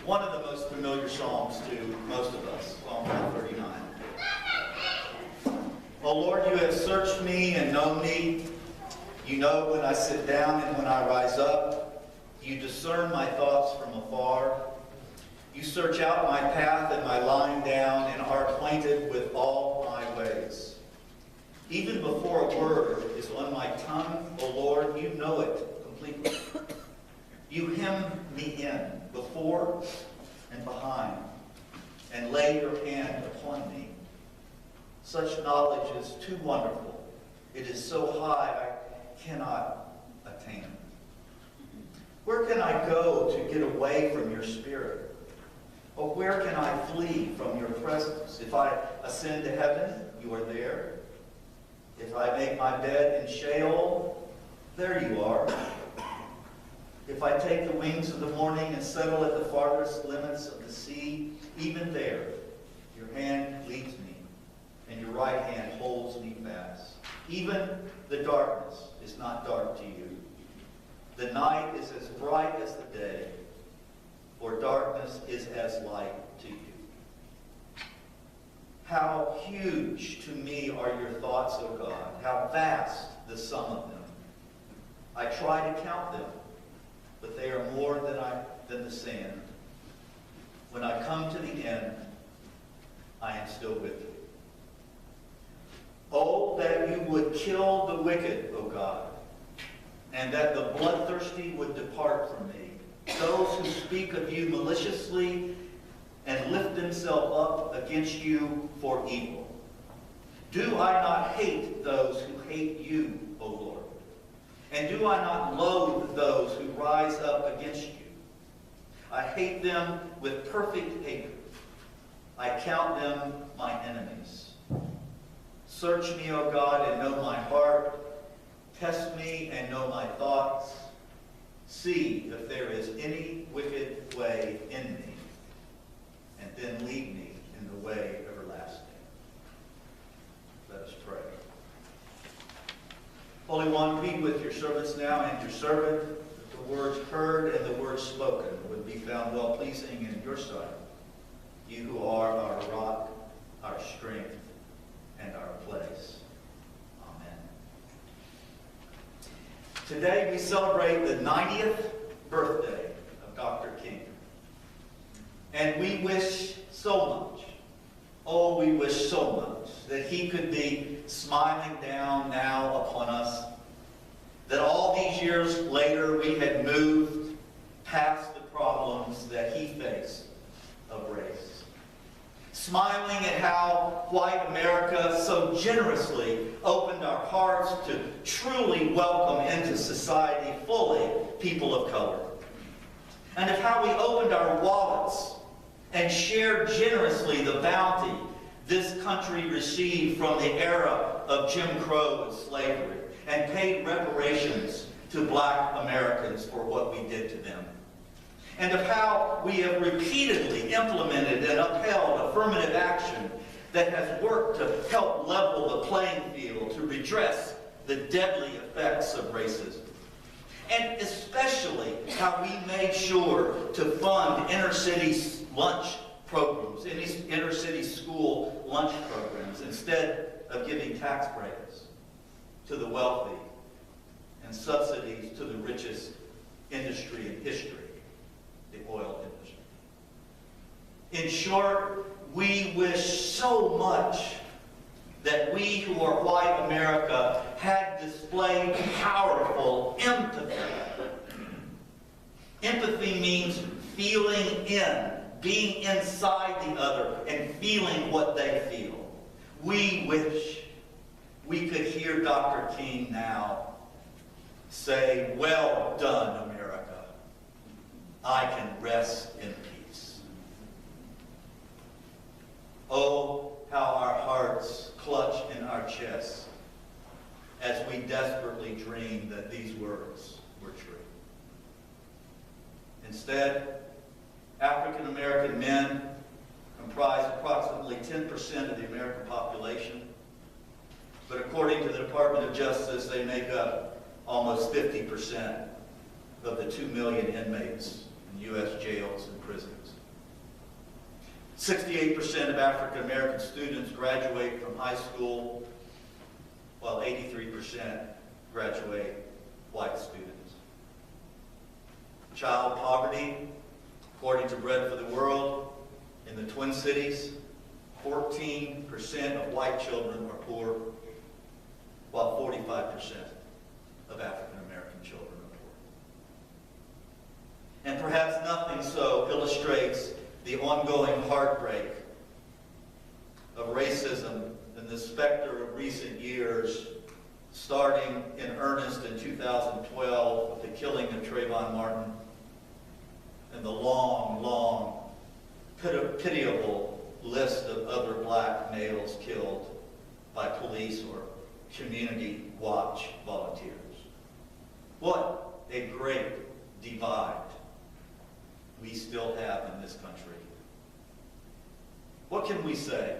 one of the most familiar psalms to most of us, Psalm 139. O Lord, you have searched me and known me. You know when I sit down and when I rise up. You discern my thoughts from afar. You search out my path and my lying down and are acquainted with all my ways. Even before a word is on my tongue, O Lord, you know it completely. You hem me in before and behind, and lay your hand upon me. Such knowledge is too wonderful. It is so high I cannot attain it. Where can I go to get away from your spirit? Or where can I flee from your presence? If I ascend to heaven, you are there. If I make my bed in Sheol, there you are. If I take the wings of the morning and settle at the farthest limits of the sea, even there, your hand leads me, and your right hand holds me fast. Even the darkness is not dark to you. The night is as bright as the day, for darkness is as light to you. How huge to me are your thoughts, O God. How vast the sum of them. I try to count them, but they are more than the sand. When I come to the end, I am still with you. Oh, that you would kill the wicked, O God, and that the bloodthirsty would depart from me. Those who speak of you maliciously and lift themselves up against you for evil. Do I not hate those who hate you, O Lord? And do I not loathe those who rise up against you? I hate them with perfect hatred. I count them my enemies. Search me, O God, and know my heart. Test me and know my thoughts. See if there is any wicked way in me, and then lead me in the way everlasting. Let us pray. Holy One, be with your servants now and your servant, that the words heard and the words spoken would be found well-pleasing in your sight. You who are our rock, our strength, and our place. Amen. Today we celebrate the 90th birthday of Dr. King. And we wish so much, oh, we wish so much, that he could be smiling down now upon us, that all these years later we had moved past the problems that he faced of race. Smiling at how white America so generously opened our hearts to truly welcome into society fully people of color. And of how we opened our wallets and shared generously the bounty this country received from the era of Jim Crow and slavery, and paid reparations to black Americans for what we did to them. And of how we have repeatedly implemented and upheld affirmative action that has worked to help level the playing field to redress the deadly effects of racism. And especially how we made sure to fund inner-city lunch programs, inner-city school lunch programs, instead of giving tax breaks to the wealthy and subsidies to the richest industry in history, the oil industry. In short, we wish so much that we who are white America had displayed powerful empathy. Empathy means feeling in, being inside the other, and feeling what they feel. We wish we could hear Dr. King now say, "Well done, America. I can rest in peace." Oh, how our hearts clutch in our chests as we desperately dream that these words were true. Instead, African American men comprise approximately 10% of the American population, but according to the Department of Justice, they make up almost 50% of the 2 million inmates in U.S. jails jails and prisons. 68% of African American students graduate from high school, while 83% graduate white students. Child poverty, according to Bread for the World, in the Twin Cities, 14% of white children are poor, while 45% of African American children are poor. And perhaps nothing so illustrates the ongoing heartbreak of racism and the specter of recent years, starting in earnest in 2012 with the killing of Trayvon Martin and the long, pitiable list of other black males killed by police or community watch volunteers. What a great divide we still have in this country. What can we say?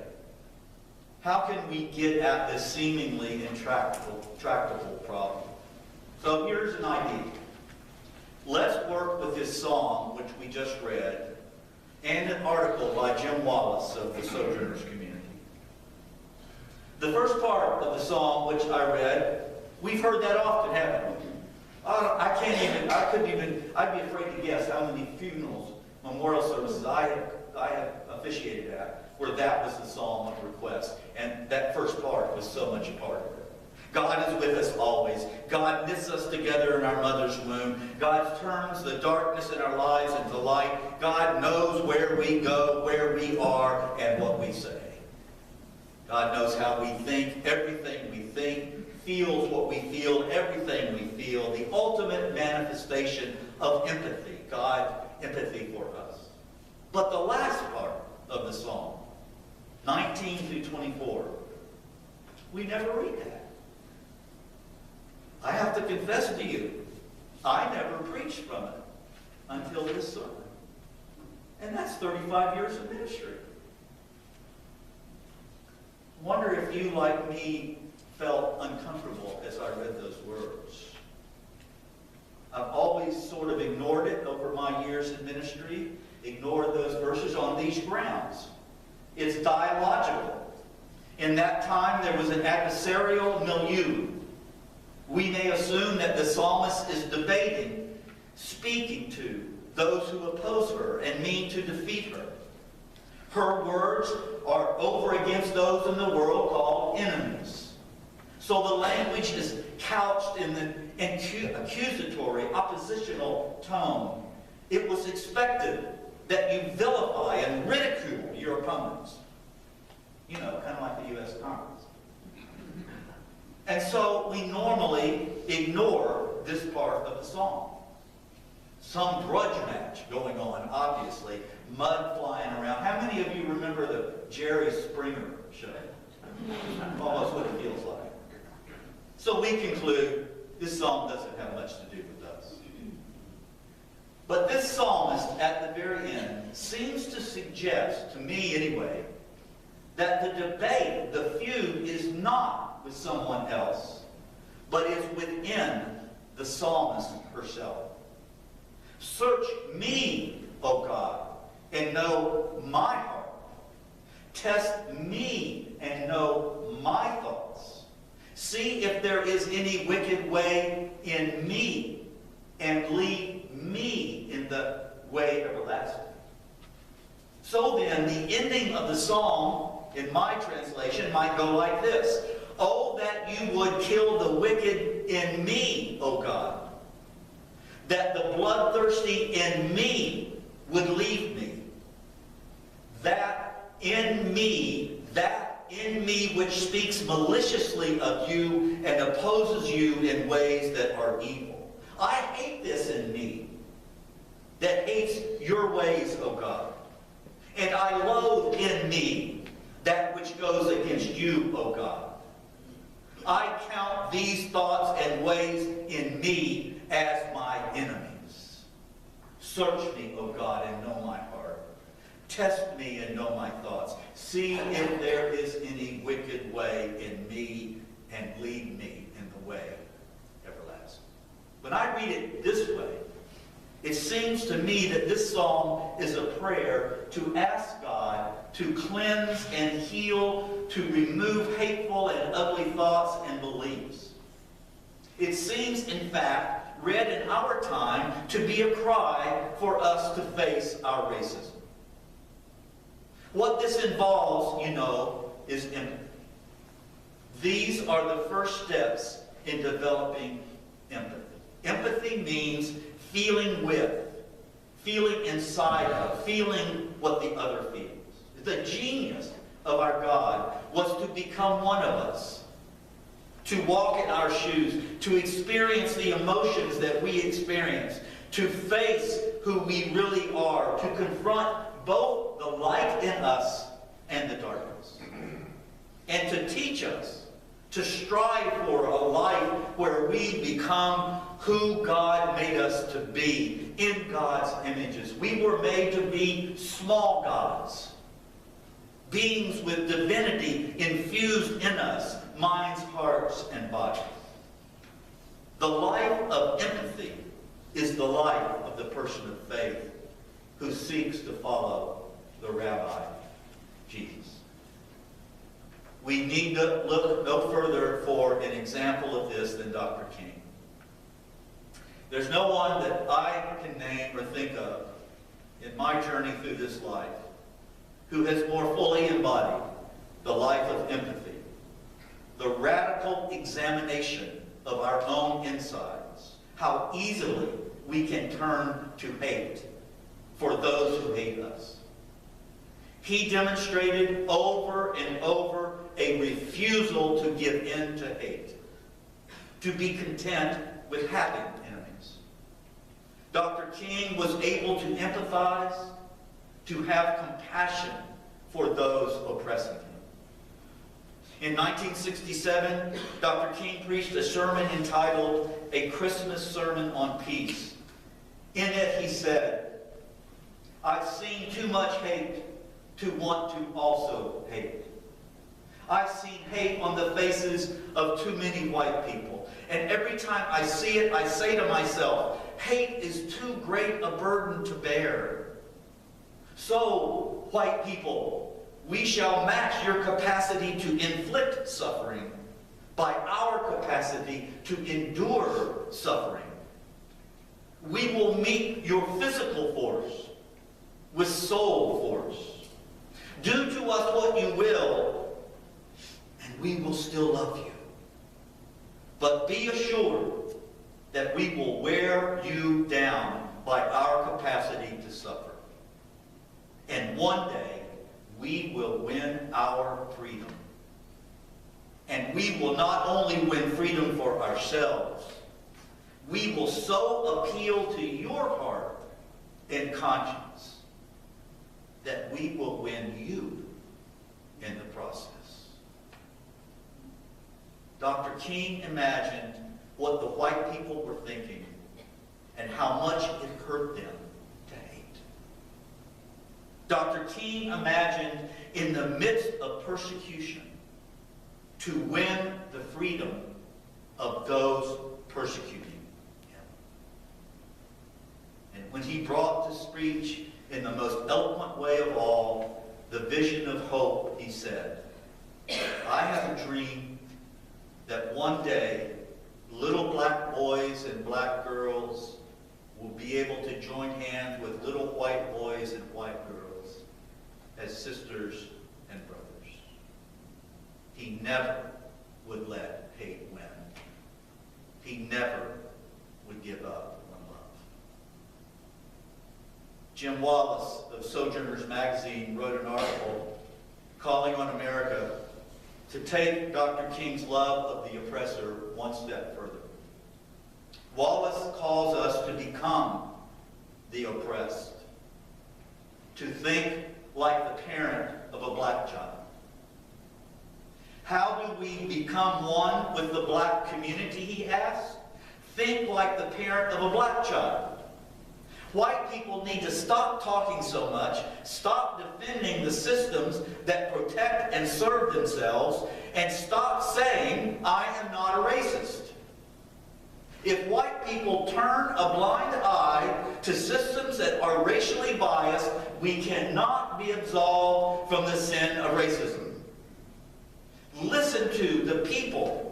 How can we get at this seemingly intractable problem? So here's an idea. Let's work with this psalm, which we just read, and an article by Jim Wallace of the Sojourners Community. The first part of the psalm, which I read, we've heard that often, haven't we? I'd be afraid to guess how many funerals, memorial services I have officiated at, where that was the psalm of request. And that first part was so much a part of it. God is with us always. God knits us together in our mother's womb. God turns the darkness in our lives into light. God knows where we go, where we are, and what we say. God knows how we think, everything we think, feels what we feel, everything we feel, the ultimate manifestation of empathy, God, empathy for us. But the last part of the psalm, 19 through 24, we never read that. I have to confess to you, I never preached from it until this sermon. And that's 35 years of ministry. Wonder if you, like me, felt uncomfortable as I read those words. I've always sort of ignored it over my years in ministry, ignored those verses on these grounds. It's dialogical. In that time, there was an adversarial milieu. We may assume that the psalmist is debating, speaking to those who oppose her and mean to defeat her. Her words are over against those in the world called enemies. So the language is couched in the accusatory, oppositional tone. It was expected that you vilify and ridicule your opponents. You know, kind of like the U.S. Congress. And so we normally ignore this part of the psalm. Some grudge match going on, obviously. Mud flying around. How many of you remember the Jerry Springer show? Almost what it feels like. So we conclude this psalm doesn't have much to do with us. But this psalmist, at the very end, seems to suggest, to me anyway, that the debate, the feud, is not with someone else, but is within the psalmist herself. Search me, O God, and know my heart. Test me and know my thoughts. See if there is any wicked way in me, and lead me in the way everlasting. So then, the ending of the psalm, in my translation, might go like this. Oh, that you would kill the wicked in me, O God. That the bloodthirsty in me would leave me. That in me which speaks maliciously of you and opposes you in ways that are evil. I hate this in me that hates your ways, O God. And I loathe in me that which goes against you, O God. I count these thoughts and ways in me as my enemies. Search me, O God, and know my heart. Test me and know my thoughts. See if there is any wicked way in me, and lead me in the way everlasting. When I read it this way, It seems to me that this psalm is a prayer to ask God to cleanse and heal, to remove hateful and ugly thoughts and beliefs. It seems, in fact, read in our time to be a cry for us to face our racism. What this involves, you know, is empathy. These are the first steps in developing empathy. Empathy means feeling with, feeling inside of, feeling what the other feels. The genius of our God was to become one of us, to walk in our shoes, to experience the emotions that we experience, to face who we really are, to confront both the light in us and the darkness, and to teach us to strive for a life where we become who God made us to be, in God's images. We were made to be small gods, beings with divinity infused in us, minds, hearts, and bodies. The life of empathy is the life of the person of faith who seeks to follow the Rabbi, Jesus. We need to look no further for an example of this than Dr. King. There's no one that I can name or think of in my journey through this life who has more fully embodied the life of empathy, the radical examination of our own insides, how easily we can turn to hate for those who hate us. He demonstrated over and over a refusal to give in to hate, to be content with having enemies. Dr. King was able to empathize, to have compassion for those oppressing him. In 1967, Dr. King preached a sermon entitled A Christmas Sermon on Peace. In it he said, "I've seen too much hate to want to also hate. I've seen hate on the faces of too many white people. And every time I see it, I say to myself, hate is too great a burden to bear. So, white people, we shall match your capacity to inflict suffering by our capacity to endure suffering. We will meet your physical force with soul force. Do to us what you will, and we will still love you. But be assured that we will wear you down by our capacity to suffer. And one day, we will win our freedom. And we will not only win freedom for ourselves, we will so appeal to your heart and conscience that we will win you in the process." Dr. King imagined what the white people were thinking and how much it hurt them to hate. Dr. King imagined in the midst of persecution to win the freedom of those persecuting him. And when he brought to speech in the most eloquent way of all, the vision of hope, he said, "I have a dream that one day little black boys and black girls will be able to join hands with little white boys and white girls as sisters and brothers." He never would let hate win. He never would give up on love. Jim Wallace of Sojourners magazine wrote an article calling on America to take Dr. King's love of the oppressor one step further. Wallace calls us to become the oppressed, to think like the parent of a black child. How do we become one with the black community, he asks? Think like the parent of a black child. White people need to stop talking so much, stop defending the systems that protect and serve themselves, and stop saying, "I am not a racist." If white people turn a blind eye to systems that are racially biased, we cannot be absolved from the sin of racism. Listen to the people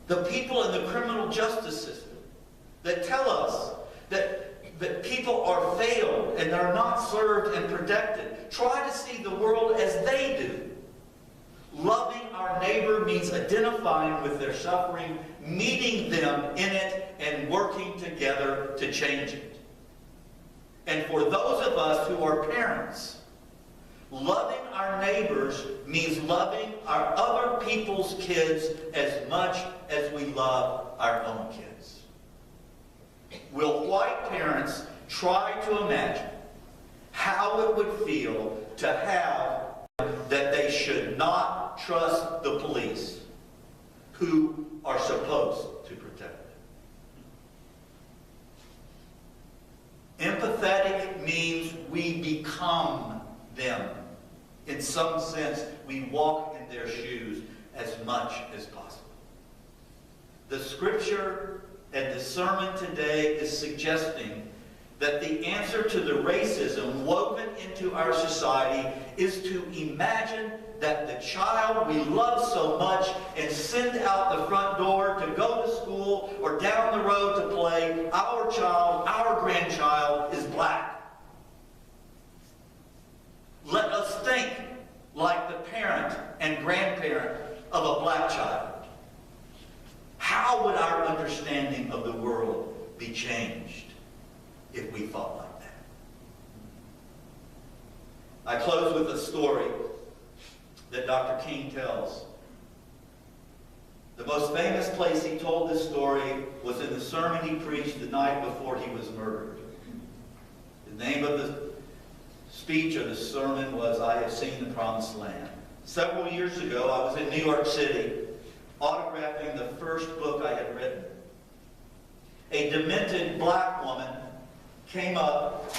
in the criminal justice system that tell us that people are failed and are not served and protected. Try to see the world as they do. Loving our neighbor means identifying with their suffering, meeting them in it, and working together to change it. And for those of us who are parents, loving our neighbors means loving our other people's kids as much as we love our own kids. Will white parents try to imagine how it would feel to have that they should not trust the police who are supposed to protect them? Empathetic means we become them. In some sense, we walk in their shoes as much as possible. The scripture and the sermon today is suggesting that the answer to the racism woven into our society is to imagine that the child we love so much and send out the front door to go to school or down the road to play, our child, our grandchild, is black. Let us think like the parent and grandparent of a black child. How would our understanding of the world be changed if we thought like that? I close with a story that Dr. King tells. The most famous place he told this story was in the sermon he preached the night before he was murdered. The name of the speech or the sermon was, "I Have Seen the Promised Land." Several years ago, I was in New York City autographing the first book I had written. A demented black woman came up.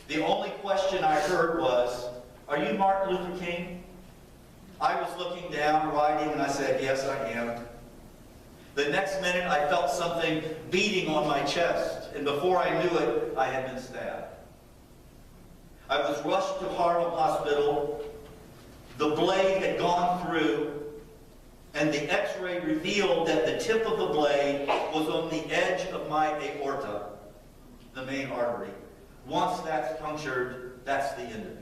The only question I heard was, "Are you Martin Luther King?" I was looking down, writing, and I said, "Yes, I am." The next minute, I felt something beating on my chest, and before I knew it, I had been stabbed. I was rushed to Harlem Hospital. The blade had gone through, and the x-ray revealed that the tip of the blade was on the edge of my aorta, the main artery. Once that's punctured, that's the end of it.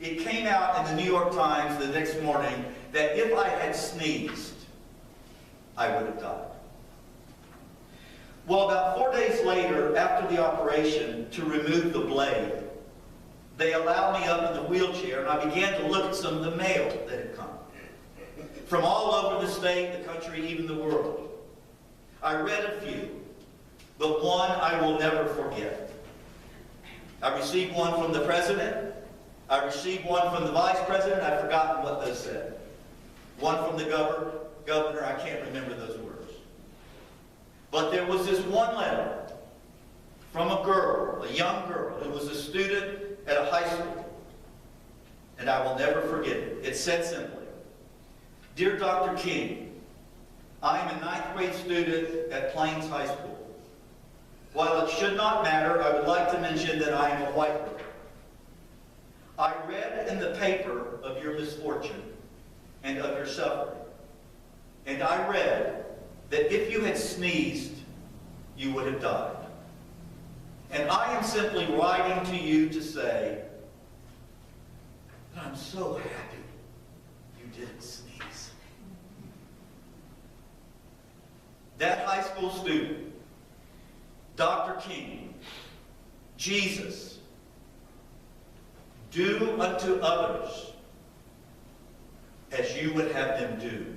It came out in the New York Times the next morning that if I had sneezed, I would have died. Well, about 4 days later, after the operation to remove the blade, they allowed me up in the wheelchair, and I began to look at some of the mail that had come from all over the state, the country, even the world. I read a few, but one I will never forget. I received one from the president. I received one from the vice president. I've forgotten what those said. One from the governor. I can't remember those words. But there was this one letter from a girl, a young girl, who was a student at a high school. And I will never forget it. It said simply, "Dear Dr. King, I am a 9th grade student at Plains High School. While it should not matter, I would like to mention that I am a white girl. I read in the paper of your misfortune and of your suffering. And I read that if you had sneezed, you would have died. And I am simply writing to you to say that I'm so happy you didn't sneeze." That high school student, Dr. King, Jesus, do unto others as you would have them do